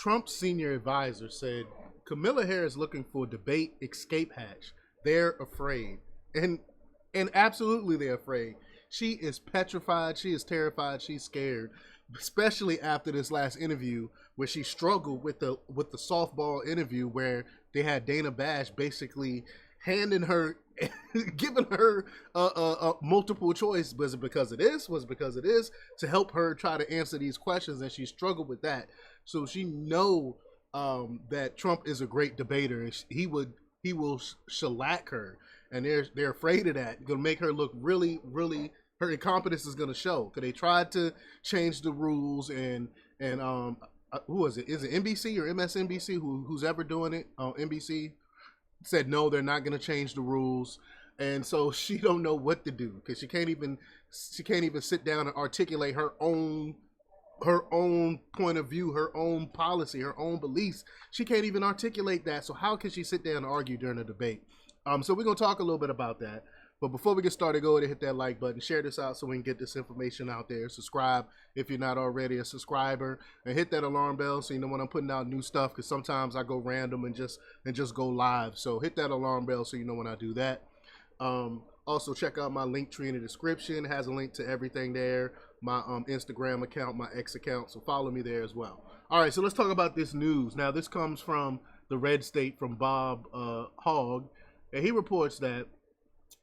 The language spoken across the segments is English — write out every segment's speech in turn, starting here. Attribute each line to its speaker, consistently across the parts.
Speaker 1: Trump's senior advisor said Kamala Harris looking for debate escape hatch. They're afraid, and absolutely they're afraid. She is petrified. She is terrified. She's scared, especially after this last interview where she struggled with the softball interview where they had Dana Bash basically handing her, giving her a multiple choice. Was it because of this? Was it because of this? To help her try to answer these questions, and she struggled with that. So she know that Trump is a great debater, and he will shellac her, and they're afraid of that. Going to make her look really, really. Her incompetence is going to show because they tried to change the rules, and who was it? Is it NBC or MSNBC? Who's ever doing it? NBC said no, they're not going to change the rules, and so she don't know what to do because she can't even sit down and articulate her own point of view, her own policy, her own beliefs. She can't even articulate that. So how can she sit down and argue during a debate? So we're gonna talk a little bit about that. But before we get started, go ahead and hit that like button, share this out so we can get this information out there. Subscribe if you're not already a subscriber, and hit that alarm bell so you know when I'm putting out new stuff. Because sometimes I go random and just go live. So hit that alarm bell so you know when I do that. Also check out my link tree in the description. It has a link to everything there. My Instagram account, my X account. So follow me there as well. All right, so let's talk about this news. Now this comes from the Red State from Bob Hogg, and he reports that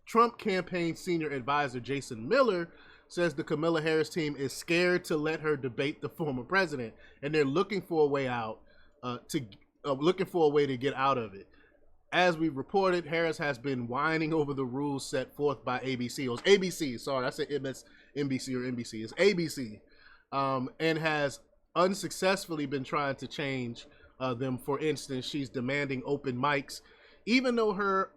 Speaker 1: Trump campaign senior advisor Jason Miller says the Kamala Harris team is scared to let her debate the former president, and they're looking for a way out looking for a way to get out of it. As we reported, Harris has been whining over the rules set forth by ABC. It was ABC. Sorry, I said MSNBC or NBC. It's ABC, and has unsuccessfully been trying to change them. For instance, she's demanding open mics, even though her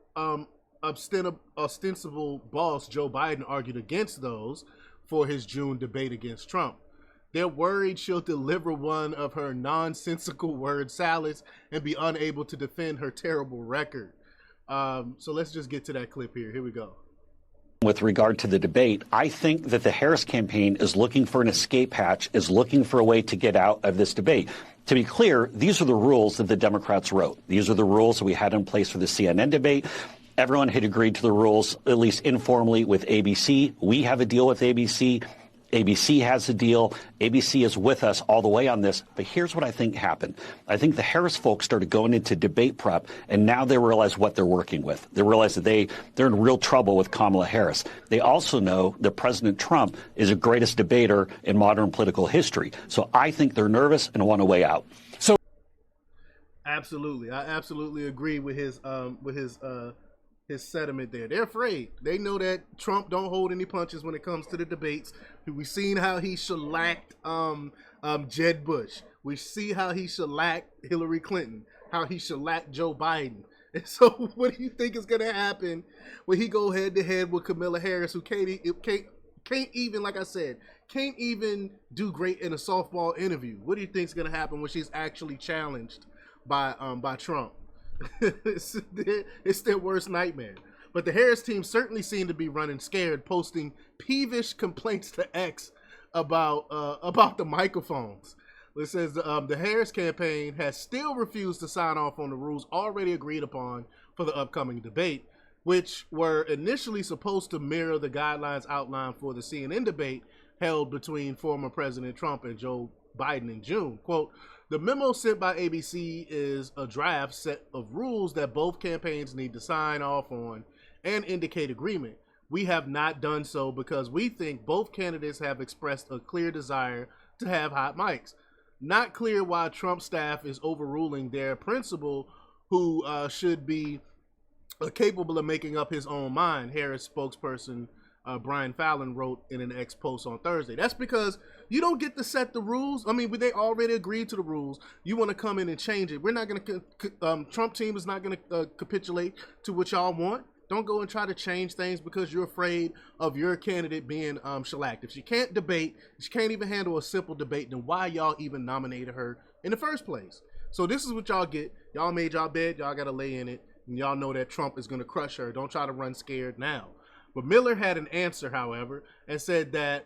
Speaker 1: ostensible boss Joe Biden argued against those for his June debate against Trump. They're worried she'll deliver one of her nonsensical word salads and be unable to defend her terrible record. So let's just get to that clip here. Here we go.
Speaker 2: With regard to the debate, I think that the Harris campaign is looking for an escape hatch, is looking for a way to get out of this debate. To be clear, these are the rules that the Democrats wrote. These are the rules that we had in place for the CNN debate. Everyone had agreed to the rules, at least informally, with ABC. We have a deal with ABC. ABC has a deal. ABC is with us all the way on this. But here's what I think happened. I think the Harris folks started going into debate prep, and now they realize what they're working with. They realize that they're in real trouble with Kamala Harris. They also know that President Trump is the greatest debater in modern political history. So I think they're nervous and want a way out. So,
Speaker 1: absolutely, I absolutely agree with his sentiment there. They're afraid. They know that Trump don't hold any punches when it comes to the debates. We've seen how he shellacked Jeb Bush. We see how he shellacked Hillary Clinton, how he shellacked Joe Biden. And so what do you think is going to happen when he go head to head with Kamala Harris, who can't even, like I said, can't even do great in a softball interview? What do you think is going to happen when she's actually challenged by Trump? It's their worst nightmare. But the Harris team certainly seemed to be running scared, posting peevish complaints to X about the microphones. It says the Harris campaign has still refused to sign off on the rules already agreed upon for the upcoming debate, which were initially supposed to mirror the guidelines outlined for the CNN debate held between former President Trump and Joe Biden in June. Quote, the memo sent by ABC is a draft set of rules that both campaigns need to sign off on and indicate agreement. We have not done so because we think both candidates have expressed a clear desire to have hot mics. Not clear why Trump staff is overruling their principal, who should be capable of making up his own mind, Harris spokesperson Brian Fallon wrote in an X post on Thursday. That's because you don't get to set the rules. I mean, they already agreed to the rules. You want to come in and change it. We're not going to, Trump team is not going to capitulate to what y'all want. Don't go and try to change things because you're afraid of your candidate being shellacked. If she can't debate, she can't even handle a simple debate, then why y'all even nominated her in the first place? So this is what y'all get. Y'all made y'all bed. Y'all got to lay in it. And y'all know that Trump is going to crush her. Don't try to run scared now. But Miller had an answer, however, and said that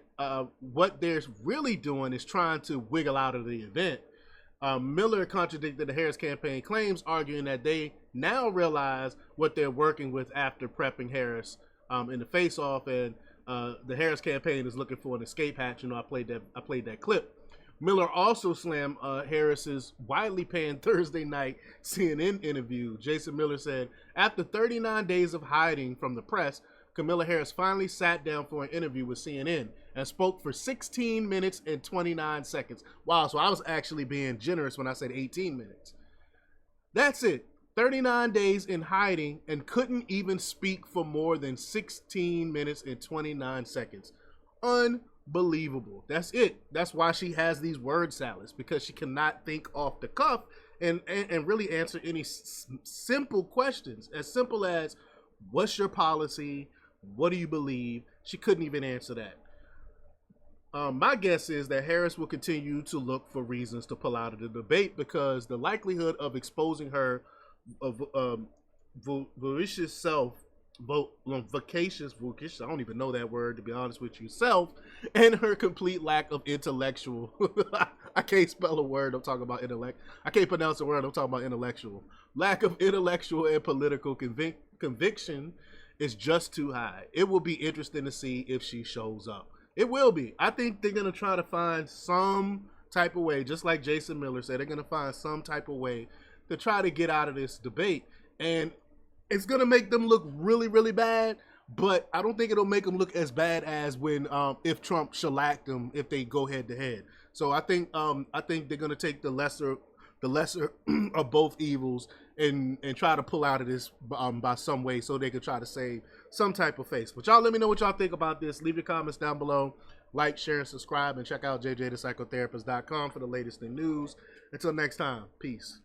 Speaker 1: what they're really doing is trying to wiggle out of the event. Miller contradicted the Harris campaign claims, arguing that they now realize what they're working with after prepping Harris in the face-off, and the Harris campaign is looking for an escape hatch. You know, I played that clip. Miller also slammed Harris's widely panned Thursday night CNN interview. Jason Miller said, after 39 days of hiding from the press, Kamala Harris finally sat down for an interview with CNN and spoke for 16 minutes and 29 seconds. Wow, so I was actually being generous when I said 18 minutes. That's it. 39 days in hiding and couldn't even speak for more than 16 minutes and 29 seconds. Unbelievable. That's it. That's why she has these word salads, because she cannot think off the cuff and really answer any simple questions. As simple as, what's your policy? What do you believe? She couldn't even answer that. My guess is that Harris will continue to look for reasons to pull out of the debate, because the likelihood of exposing her voracious self, vacacious, I don't even know that word, to be honest with you, self, and her complete lack of intellectual, I can't spell a word, I'm talking about intellect, I can't pronounce a word, I'm talking about intellectual, lack of intellectual and political conviction is just too high. It will be interesting to see if she shows up. It will be. I think they're going to try to find some type of way, just like Jason Miller said, they're going to find some type of way to try to get out of this debate. And it's going to make them look really, really bad, but I don't think it'll make them look as bad as when if Trump shellacked them if they go head to head. So I think they're going to take the lesser of both evils and try to pull out of this by some way, so they can try to save some type of face. But y'all let me know what y'all think about this. Leave your comments down below. Like, share, and subscribe, and check out jjthepsychotherapist.com for the latest in news. Until next time, peace.